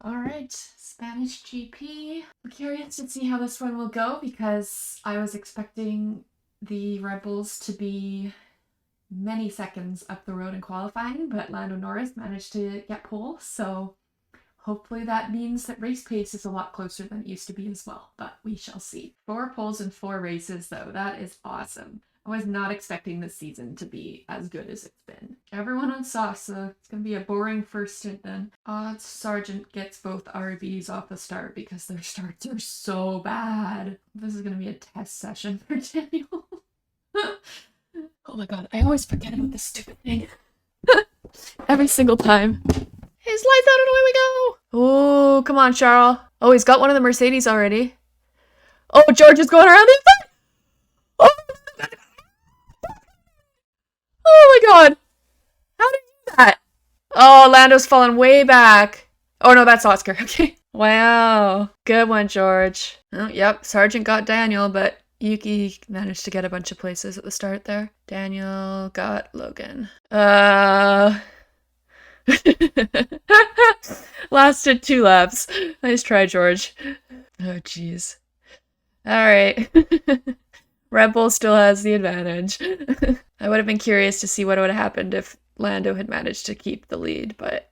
All right, Spanish GP. I'm curious to see how this one will go because I was expecting the Red Bulls to be many seconds up the road in qualifying, but Lando Norris managed to get pole, so hopefully that means that race pace is a lot closer than it used to be as well, but we shall see. 4 poles in 4 races, though. That is awesome. I was not expecting this season to be as good as it's been. Everyone on soft, so it's going to be a boring first stint then. Odds Sargent gets both RBs off the start because their starts are so bad. This is going to be a test session for Daniel. Oh my god, I always forget about this stupid thing. Every single time. His lights out and away we go! Oh, come on, Charles. Oh, he's got one of the Mercedes already. Oh, George is going around the inside! Oh, oh my god! How did he do that? Oh, Lando's fallen way back. Oh no, that's Oscar. Okay. Wow. Good one, George. Oh, yep, Sargent got Daniel, but Yuki managed to get a bunch of places at the start there. Daniel got Logan. Lasted 2 laps. Nice try, George. Oh, jeez. Alright. Red Bull still has the advantage. I would have been curious to see what would have happened if Lando had managed to keep the lead, but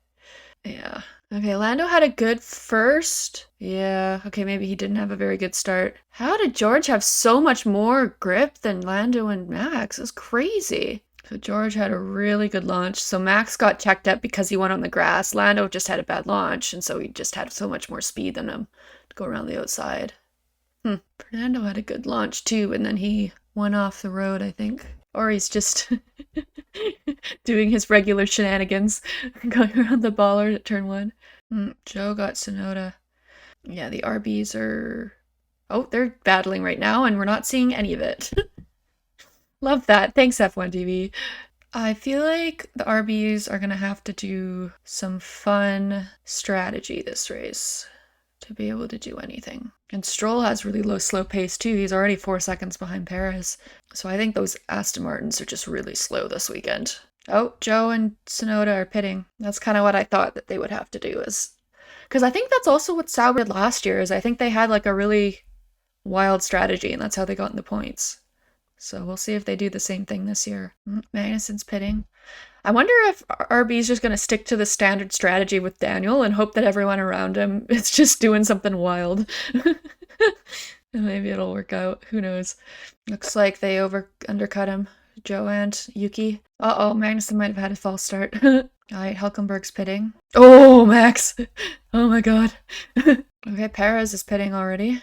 yeah. Okay, Lando had a good first. Yeah, okay, maybe he didn't have a very good start. How did George have so much more grip than Lando and Max? It's crazy. So George had a really good launch. So Max got checked up because he went on the grass. Lando just had a bad launch, and so he just had so much more speed than him to go around the outside. Fernando had a good launch too, and then he went off the road, I think. Or he's just doing his regular shenanigans, going around the baller at turn 1. Joe got Sonoda. Yeah, the RBs are... Oh, they're battling right now, and we're not seeing any of it. Love that. Thanks, F1 TV. I feel like the RBs are going to have to do some fun strategy this race to be able to do anything. And Stroll has really low slow pace too. He's already 4 seconds behind Perez. So I think those Aston Martins are just really slow this weekend. Oh, Joe and Sonoda are pitting. That's kind of what I thought that they would have to do is... Because I think that's also what Sauber did last year, is I think they had like a really wild strategy and that's how they got in the points. So we'll see if they do the same thing this year. Magnussen's pitting. I wonder if RB's just going to stick to the standard strategy with Daniel and hope that everyone around him is just doing something wild. Maybe it'll work out. Who knows? Looks like they undercut him. Joe and Yuki. Uh-oh, Magnussen might have had a false start. Alright, Hülkenberg's pitting. Oh, Max! Oh my god. Okay, Perez is pitting already.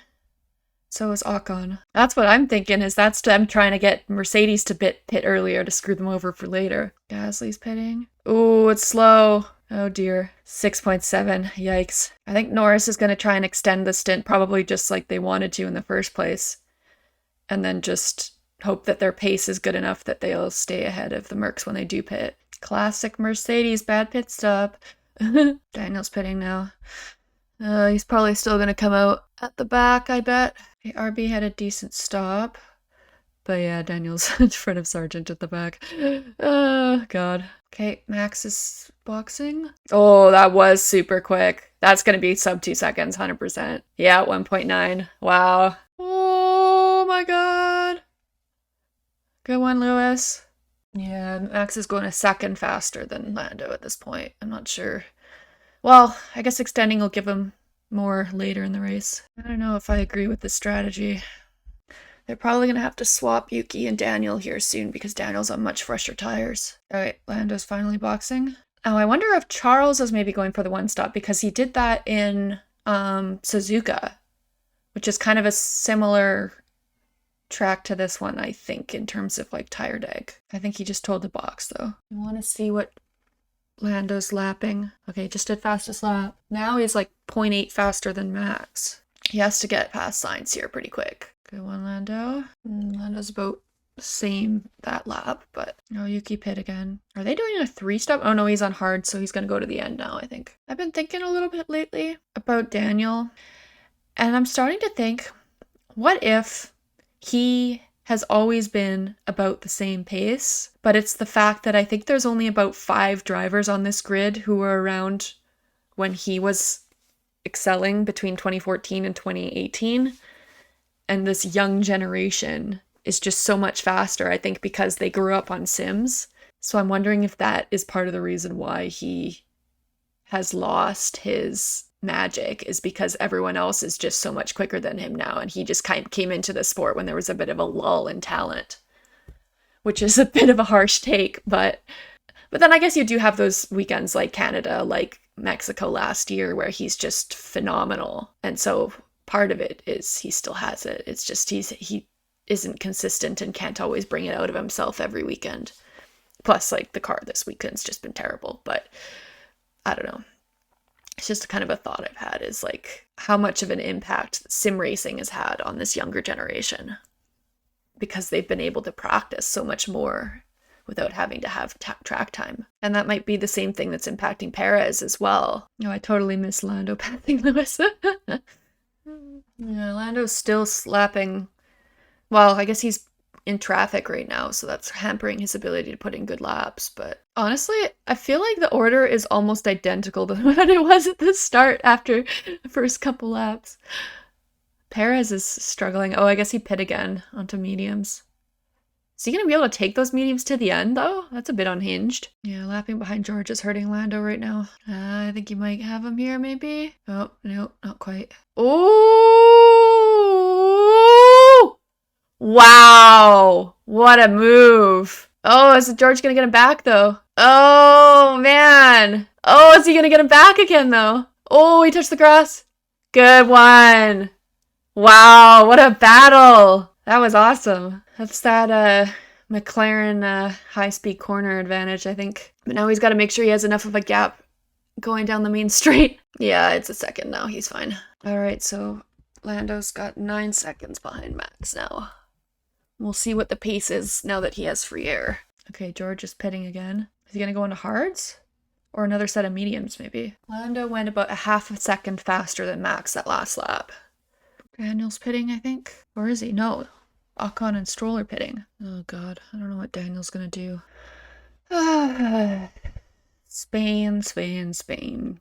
So is Ocon. That's what I'm thinking, is that's them trying to get Mercedes to pit earlier to screw them over for later. Gasly's pitting. Ooh, it's slow. Oh dear. 6.7. Yikes. I think Norris is going to try and extend the stint, probably just like they wanted to in the first place. And then just hope that their pace is good enough that they'll stay ahead of the Mercs when they do pit. Classic Mercedes, bad pit stop. Daniel's pitting now. He's probably still going to come out at the back, I bet. Okay, RB had a decent stop. But yeah, Daniel's in front of Sargent at the back. Oh, God. Okay, Max is boxing. Oh, that was super quick. That's going to be sub 2 seconds, 100%. Yeah, 1.9. Wow. Oh, my God. Good one, Lewis. Yeah, Max is going a second faster than Lando at this point. I'm not sure. Well, I guess extending will give him more later in the race. I don't know if I agree with this strategy. They're probably going to have to swap Yuki and Daniel here soon because Daniel's on much fresher tires. Alright, Lando's finally boxing. Oh, I wonder if Charles is maybe going for the one stop because he did that in Suzuka, which is kind of a similar track to this one, I think, in terms of like tire deg. I think he just told the box though. I want to see what Lando's lapping. Okay, just did fastest lap. Now he's like 0.8 faster than Max. He has to get past Sainz here pretty quick. Good one, Lando. Lando's about the same that lap, but oh, Yuki pit again. Are they doing a 3-stop? Oh no, he's on hard, so he's gonna go to the end now, I think. I've been thinking a little bit lately about Daniel, and I'm starting to think, what if he has always been about the same pace, but it's the fact that I think there's only about 5 drivers on this grid who were around when he was excelling between 2014 and 2018. And this young generation is just so much faster, I think, because they grew up on Sims. So I'm wondering if that is part of the reason why he has lost his magic, is because everyone else is just so much quicker than him now. And he just kind of came into the sport when there was a bit of a lull in talent, which is a bit of a harsh take. But then I guess you do have those weekends like Canada, like Mexico last year, where he's just phenomenal. And so part of it is he still has it. It's just he isn't consistent and can't always bring it out of himself every weekend. Plus, like, the car this weekend's just been terrible. But I don't know. It's just kind of a thought I've had, is like how much of an impact sim racing has had on this younger generation, because they've been able to practice so much more without having to have track time. And that might be the same thing that's impacting Perez as well. Oh, I totally miss Lando passing Lewis. Yeah, Lando's still slapping. Well, I guess he's in traffic right now, so that's hampering his ability to put in good laps. But honestly, I feel like the order is almost identical to what it was at the start after the first couple laps. Perez is struggling. Oh, I guess he pit again onto mediums. Is he going to be able to take those mediums to the end, though? That's a bit unhinged. Yeah, lapping behind George is hurting Lando right now. I think you might have him here, maybe? Oh, no, not quite. Oh! Wow! What a move. Oh, is George going to get him back, though? Oh, man. Oh, is he going to get him back again, though? Oh, he touched the grass. Good one. Wow, what a battle. That was awesome. That's that McLaren high-speed corner advantage, I think. But now he's got to make sure he has enough of a gap going down the main straight. Yeah, it's a second now. He's fine. All right, so Lando's got 9 seconds behind Max now. We'll see what the pace is now that he has free air. Okay, George is pitting again. Is he going to go into hards? Or another set of mediums, maybe? Lando went about a half a second faster than Max that last lap. Daniel's pitting, I think. Or is he? No. Ocon and Stroll are pitting. Oh, God. I don't know what Daniel's going to do. Spain, Spain, Spain.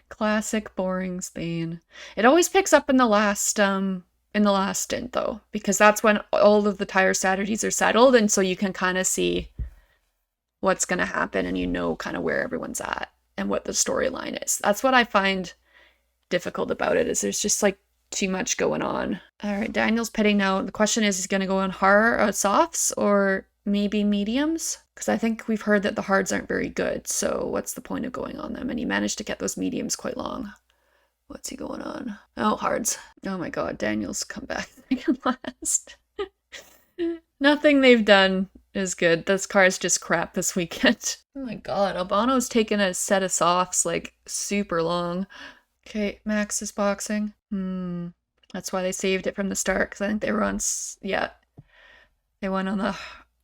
Classic, boring Spain. It always picks up in the last stint, though, because that's when all of the tire strategies are settled, and so you can kind of see what's going to happen, and you know kind of where everyone's at and what the storyline is. That's what I find difficult about it, is there's just like too much going on. All right, Daniel's pitting now. The question is, he's going to go on hard softs or maybe mediums? Because I think we've heard that the hards aren't very good, so what's the point of going on them? And he managed to get those mediums quite long. What's he going on? Oh, hards. Oh my God, Daniel's come back last. Nothing they've done is good. This car is just crap this weekend. Oh my God, Albano's taken a set of softs like super long. Okay, Max is boxing. That's why they saved it from the start, because I think they were on, yeah, they went on the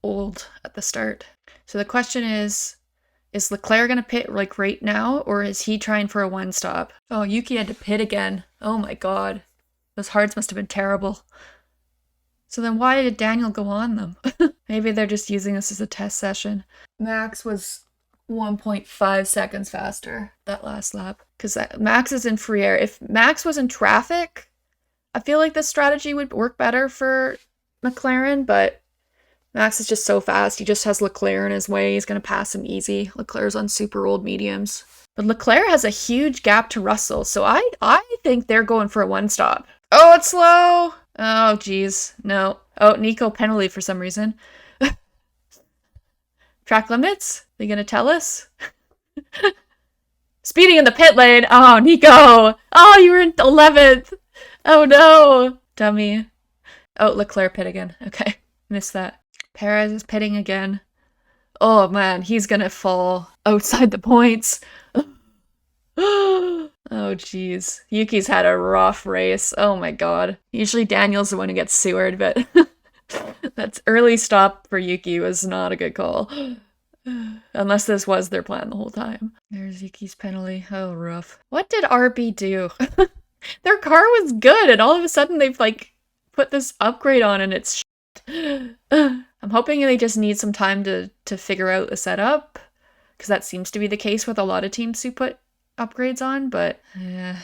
old at the start. So the question is Leclerc going to pit like right now, or is he trying for a one stop? Oh, Yuki had to pit again. Oh my God. Those hards must have been terrible. So then why did Daniel go on them? Maybe they're just using this as a test session. Max was 1.5 seconds faster that last lap, because Max is in free air. If Max was in traffic, I feel like this strategy would work better for McLaren, but Max is just so fast. He just has Leclerc in his way. He's going to pass him easy. Leclerc's on super old mediums. But Leclerc has a huge gap to Russell, so I think they're going for a one stop. Oh, it's slow. Oh, geez. No. Oh, Nico penalty for some reason. Track limits? They gonna tell us? Speeding in the pit lane. Oh, Nico. Oh, you were in 11th. Oh, no. Dummy. Oh, Leclerc pit again. Okay. Missed that. Perez is pitting again. Oh, man. He's gonna fall outside the points. Oh, jeez. Yuki's had a rough race. Oh, my God. Usually Daniel's the one who gets sewered, but that's early stop for Yuki was not a good call. Unless this was their plan the whole time. There's Yuki's penalty. Oh, rough. What did RB do? Their car was good, and all of a sudden they've, like, put this upgrade on, and it's shit. I'm hoping they just need some time to figure out the setup, because that seems to be the case with a lot of teams who put upgrades on, but yeah,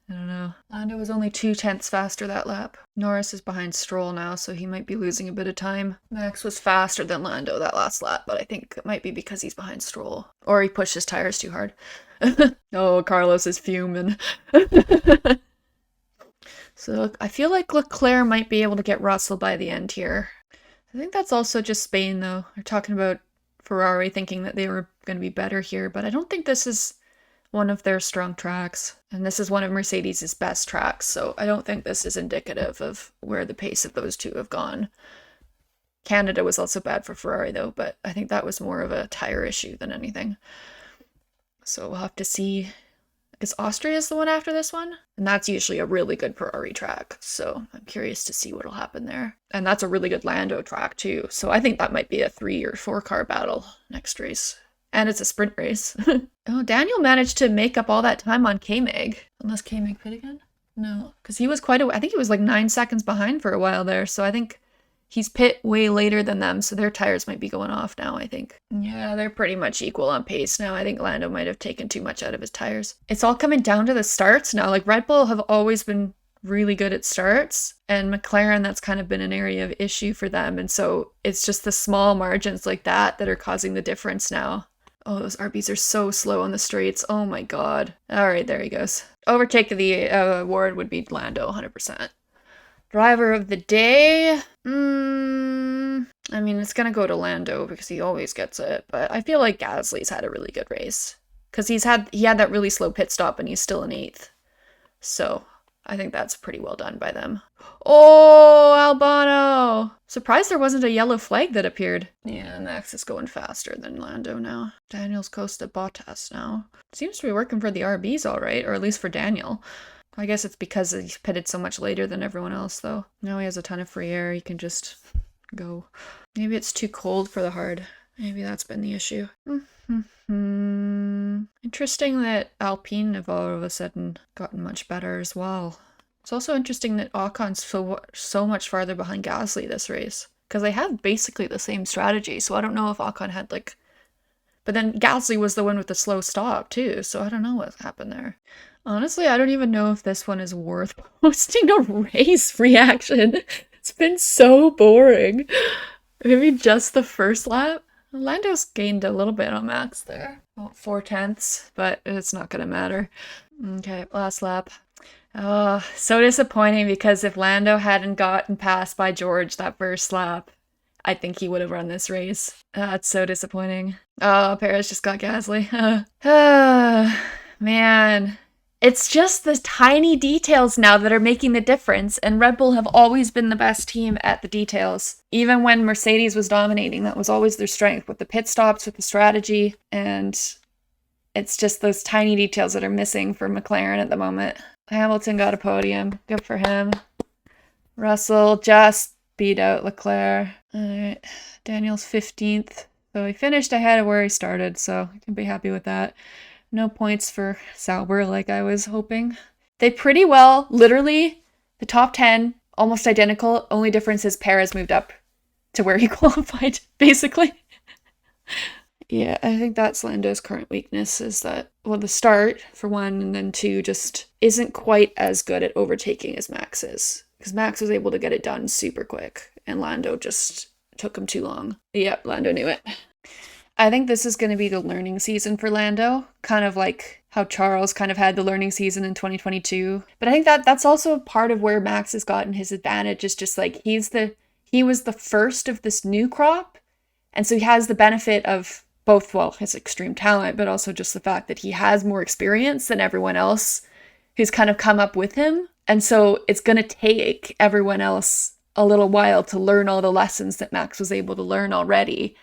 I don't know. Lando was only 2/10 faster that lap. Norris is behind Stroll now, so he might be losing a bit of time. Max was faster than Lando that last lap, but I think it might be because he's behind Stroll. Or he pushed his tires too hard. Oh, Carlos is fuming. So I feel like Leclerc might be able to get Russell by the end here. I think that's also just Spain, though. They're talking about Ferrari thinking that they were going to be better here, but I don't think this is one of their strong tracks. And this is one of Mercedes' best tracks, so I don't think this is indicative of where the pace of those two have gone. Canada was also bad for Ferrari, though, but I think that was more of a tire issue than anything. So we'll have to see. Because Austria is the one after this one, and that's usually a really good Ferrari track, so I'm curious to see what'll happen there. And that's a really good Lando track too, so I think that might be a 3 or 4 car battle next race. And it's a sprint race. Oh, Daniel managed to make up all that time on K-Mag. Unless K-Mag pit again? No, because he was I think he was like 9 seconds behind for a while there, so I think he's pit way later than them, so their tires might be going off now, I think. Yeah, they're pretty much equal on pace now. I think Lando might have taken too much out of his tires. It's all coming down to the starts now. Like, Red Bull have always been really good at starts, and McLaren, that's kind of been an area of issue for them, and so it's just the small margins like that that are causing the difference now. Oh, those RBs are so slow on the straights. Oh my god. All right, there he goes. Overtake the award would be Lando, 100%. Driver of the day? I mean, it's gonna go to Lando because he always gets it, but I feel like Gasly's had a really good race. Because he had that really slow pit stop and he's still in 8th. So, I think that's pretty well done by them. Oh, Albano! Surprised there wasn't a yellow flag that appeared. Yeah, Max is going faster than Lando now. Daniel's close to Bottas now. Seems to be working for the RBs all right, or at least for Daniel. I guess it's because he's pitted so much later than everyone else, though. Now he has a ton of free air, he can just go. Maybe it's too cold for the hard. Maybe that's been the issue. Interesting that Alpine have all of a sudden gotten much better as well. It's also interesting that Ocon's so much farther behind Gasly this race. Because they have basically the same strategy, so I don't know if Ocon had like... But then Gasly was the one with the slow stop too, so I don't know what happened there. Honestly, I don't even know if this one is worth posting a race reaction. It's been so boring. Maybe just the first lap? Lando's gained a little bit on Max there. About 4/10, but it's not gonna matter. Okay, last lap. Oh, so disappointing because if Lando hadn't gotten passed by George that first lap, I think he would have run this race. It's so disappointing. Oh, Perez just got Gasly. Man. It's just the tiny details now that are making the difference, and Red Bull have always been the best team at the details. Even when Mercedes was dominating, that was always their strength, with the pit stops, with the strategy, and it's just those tiny details that are missing for McLaren at the moment. Hamilton got a podium. Good for him. Russell just beat out Leclerc. Alright, Daniel's 15th. So he finished ahead of where he started, so I can be happy with that. No points for Sauber like I was hoping. They pretty well, literally, the top 10, almost identical. Only difference is Perez moved up to where he qualified, basically. Yeah, I think that's Lando's current weakness is that, well, the start, for one, and then two, just isn't quite as good at overtaking as Max is. Because Max was able to get it done super quick, and Lando just took him too long. Yep, Lando knew it. I think this is going to be the learning season for Lando, kind of like how Charles kind of had the learning season in 2022. But I think that's also part of where Max has gotten his advantage, is just like he was the first of this new crop, and so he has the benefit of both, well, his extreme talent, but also just the fact that he has more experience than everyone else who's kind of come up with him. And so it's going to take everyone else a little while to learn all the lessons that Max was able to learn already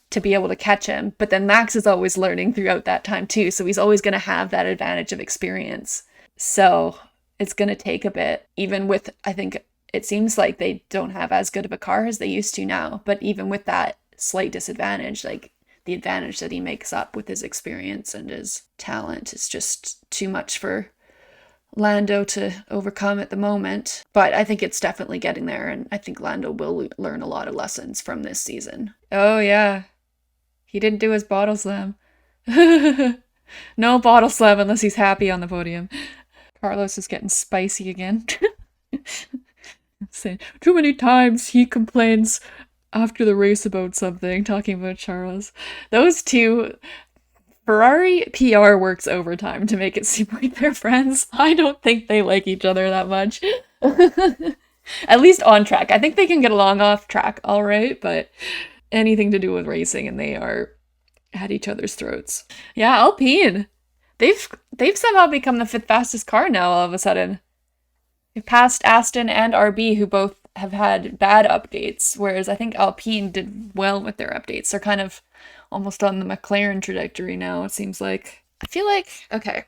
to be able to catch him. But then Max is always learning throughout that time too. So he's always going to have that advantage of experience. So it's going to take a bit, even with, I think it seems like they don't have as good of a car as they used to now. But even with that slight disadvantage, like the advantage that he makes up with his experience and his talent is just too much for Lando to overcome at the moment. But I think it's definitely getting there, and I think Lando will learn a lot of lessons from this season. Oh yeah, he didn't do his bottle slam. No bottle slam unless he's happy on the podium. Carlos is getting spicy again. Saying, too many times he complains after the race about something, talking about Charles. Those two, Ferrari PR works overtime to make it seem like they're friends. I don't think they like each other that much. At least on track. I think they can get along off track all right, but anything to do with racing and they are at each other's throats. Yeah, Alpine. They've somehow become the fifth fastest car now all of a sudden. They've passed Aston and RB, who both have had bad updates, whereas I think Alpine did well with their updates. They're kind of almost on the McLaren trajectory now, it seems like. I feel like, okay,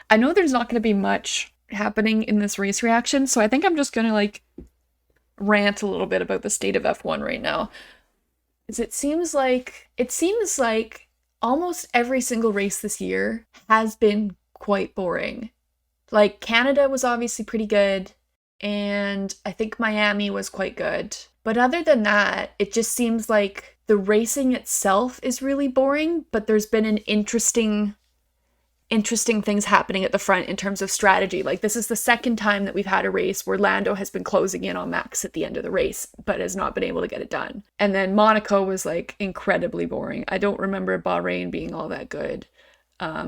I know there's not going to be much happening in this race reaction, so I think I'm just going to like rant a little bit about the state of F1 right now. It seems like almost every single race this year has been quite boring. Like, Canada was obviously pretty good, and I think Miami was quite good. But other than that, it just seems like the racing itself is really boring, but there's been an interesting things happening at the front in terms of strategy. Like, this is the second time that we've had a race where Lando has been closing in on Max at the end of the race, but has not been able to get it done. And then Monaco was like incredibly boring. I don't remember Bahrain being all that good.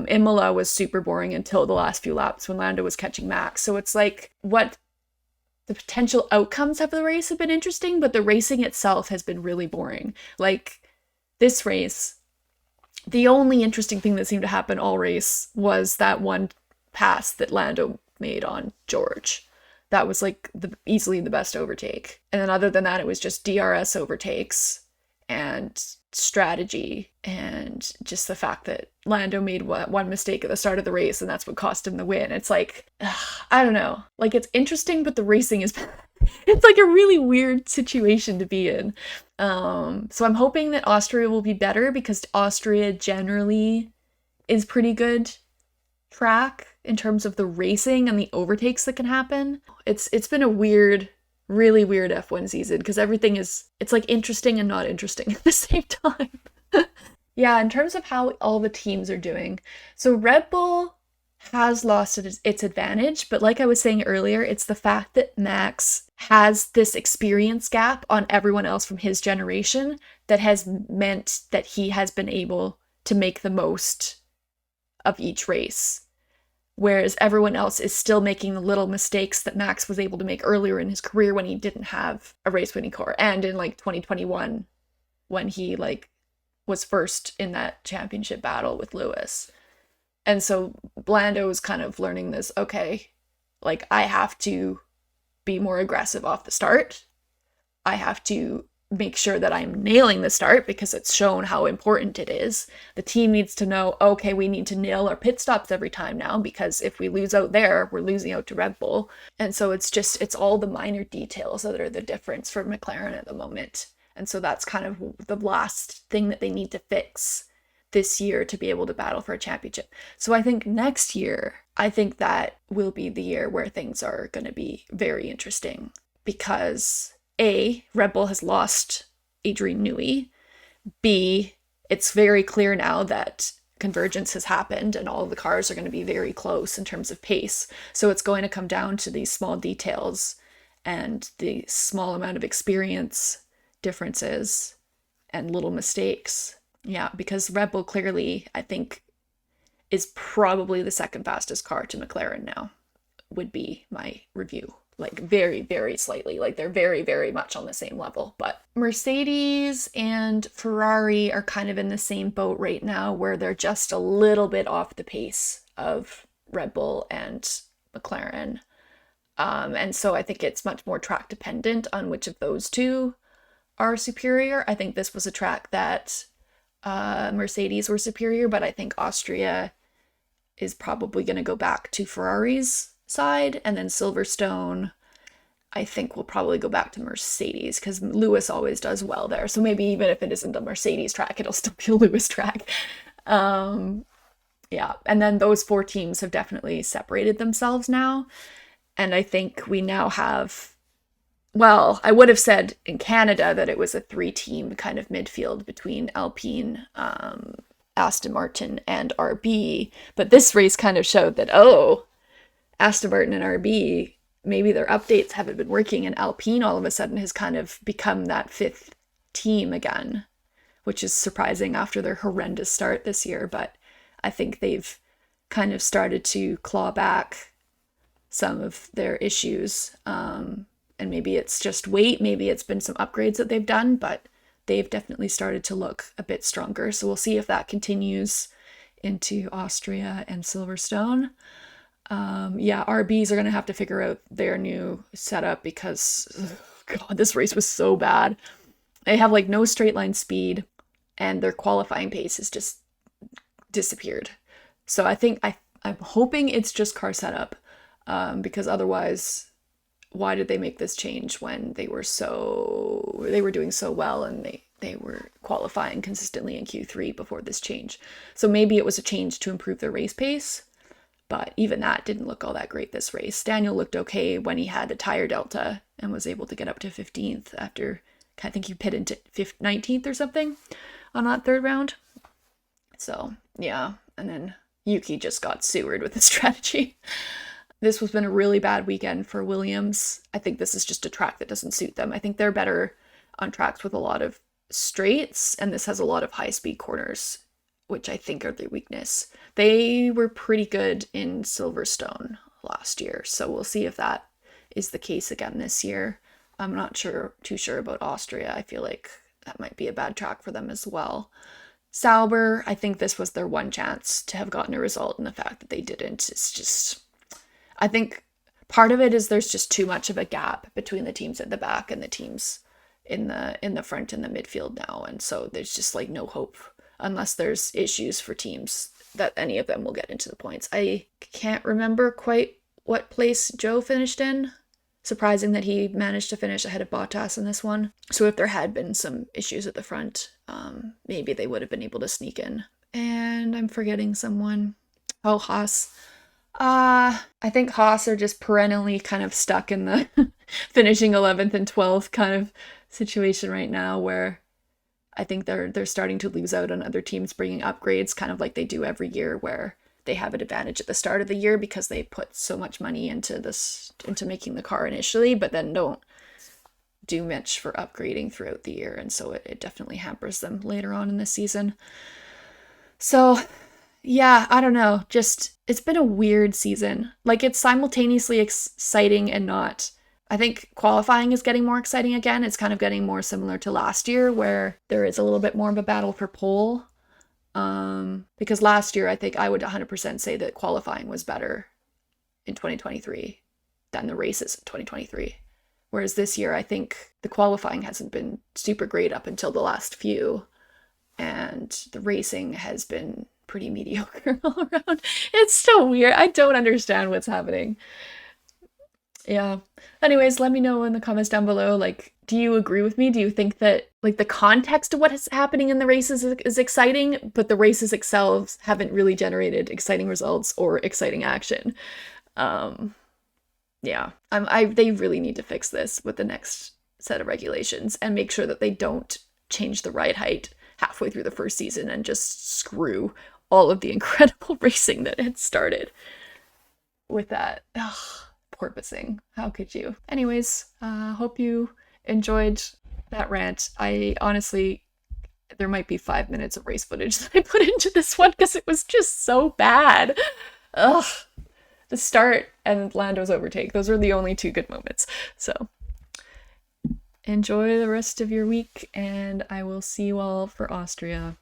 Imola was super boring until the last few laps when Lando was catching Max. So it's like, what the potential outcomes of the race have been interesting, but the racing itself has been really boring. Like, this race, the only interesting thing that seemed to happen all race was that one pass that Lando made on George. That was like easily the best overtake. And then other than that, it was just DRS overtakes and strategy and just the fact that Lando made one mistake at the start of the race and that's what cost him the win. It's like, I don't know. Like, it's interesting, but the racing is it's like a really weird situation to be in. So I'm hoping that Austria will be better because Austria generally is pretty good track in terms of the racing and the overtakes that can happen. It's been a weird, really weird F1 season because everything it's like interesting and not interesting at the same time. Yeah, in terms of how all the teams are doing. So Red Bull has lost its advantage, but like I was saying earlier, it's the fact that Max has this experience gap on everyone else from his generation that has meant that he has been able to make the most of each race. Whereas everyone else is still making the little mistakes that Max was able to make earlier in his career when he didn't have a race-winning car. And in like 2021, when he like was first in that championship battle with Lewis. And so Lando is kind of learning this, okay, like I have to be more aggressive off the start. I have to make sure that I'm nailing the start because it's shown how important it is. The team needs to know, okay, we need to nail our pit stops every time now because if we lose out there, we're losing out to Red Bull. And so it's all the minor details that are the difference for McLaren at the moment. And so that's kind of the last thing that they need to fix this year to be able to battle for a championship. So I think next year, I think that will be the year where things are going to be very interesting because A, Red Bull has lost Adrian Newey. B, it's very clear now that convergence has happened and all of the cars are going to be very close in terms of pace. So it's going to come down to these small details and the small amount of experience differences and little mistakes. Yeah, because Red Bull clearly, I think, is probably the second fastest car to McLaren now, would be my review. Like, very, very slightly. Like, they're very, very much on the same level. But Mercedes and Ferrari are kind of in the same boat right now, where they're just a little bit off the pace of Red Bull and McLaren. And so I think it's much more track dependent on which of those two are superior. I think this was a track that Mercedes were superior, but I think Austria is probably going to go back to Ferrari's side, and then Silverstone I think will probably go back to Mercedes because Lewis always does well there. So maybe even if it isn't a Mercedes track, it'll still be a Lewis track. Yeah, and then those four teams have definitely separated themselves now, and I think we now have, well, I would have said in Canada that it was a three-team kind of midfield between Alpine, Aston Martin and RB. But this race kind of showed that, oh, Aston Martin and RB, maybe their updates haven't been working, and Alpine all of a sudden has kind of become that fifth team again, which is surprising after their horrendous start this year. But I think they've kind of started to claw back some of their issues. And maybe it's just weight, maybe it's been some upgrades that they've done, but they've definitely started to look a bit stronger. So we'll see if that continues into Austria and Silverstone. RBs are going to have to figure out their new setup because, God, this race was so bad. They have like no straight line speed, and their qualifying pace has just disappeared. So I think I'm hoping it's just car setup, because otherwise, why did they make this change when they were doing so well and they were qualifying consistently in Q3 before this change? So maybe it was a change to improve their race pace, but even that didn't look all that great this race. Daniel looked okay when he had a tire delta and was able to get up to 15th after, I think he pitted into 19th or something on that third round. So yeah, and then Yuki just got sewered with his strategy. This has been a really bad weekend for Williams. I think this is just a track that doesn't suit them. I think they're better on tracks with a lot of straights, and this has a lot of high-speed corners, which I think are their weakness. They were pretty good in Silverstone last year, so we'll see if that is the case again this year. I'm not too sure about Austria. I feel like that might be a bad track for them as well. Sauber, I think this was their one chance to have gotten a result, and the fact that they didn't, it's just... I think part of it is there's just too much of a gap between the teams at the back and the teams in the front and the midfield now, and so there's just like no hope unless there's issues for teams that any of them will get into the points. I can't remember quite what place Joe finished in. Surprising that he managed to finish ahead of Bottas in this one. So if there had been some issues at the front, maybe they would have been able to sneak in. And I'm forgetting someone. Oh, Haas. I think Haas are just perennially kind of stuck in the finishing 11th and 12th kind of situation right now, where I think they're starting to lose out on other teams bringing upgrades, kind of like they do every year, where they have an advantage at the start of the year because they put so much money into making the car initially, but then don't do much for upgrading throughout the year, and so it definitely hampers them later on in the season. So yeah, I don't know. Just, it's been a weird season. Like, it's simultaneously exciting and not. I think qualifying is getting more exciting again. It's kind of getting more similar to last year, where there is a little bit more of a battle for pole. Because last year, I think I would 100% say that qualifying was better in 2023 than the races in 2023. Whereas this year, I think the qualifying hasn't been super great up until the last few. And the racing has been pretty mediocre all around. It's so weird. I don't understand what's happening. Yeah. Anyways, let me know in the comments down below, like, do you agree with me? Do you think that, like, the context of what is happening in the races is exciting, but the races themselves haven't really generated exciting results or exciting action? Yeah. They really need to fix this with the next set of regulations and make sure that they don't change the ride height halfway through the first season and just screw all of the incredible racing that had started with that. Ugh, porpoising. How could you? Anyways, hope you enjoyed that rant. I honestly, there might be 5 minutes of race footage that I put into this one because it was just so bad. Ugh. The start and Lando's overtake. Those are the only two good moments. So enjoy the rest of your week, and I will see you all for Austria.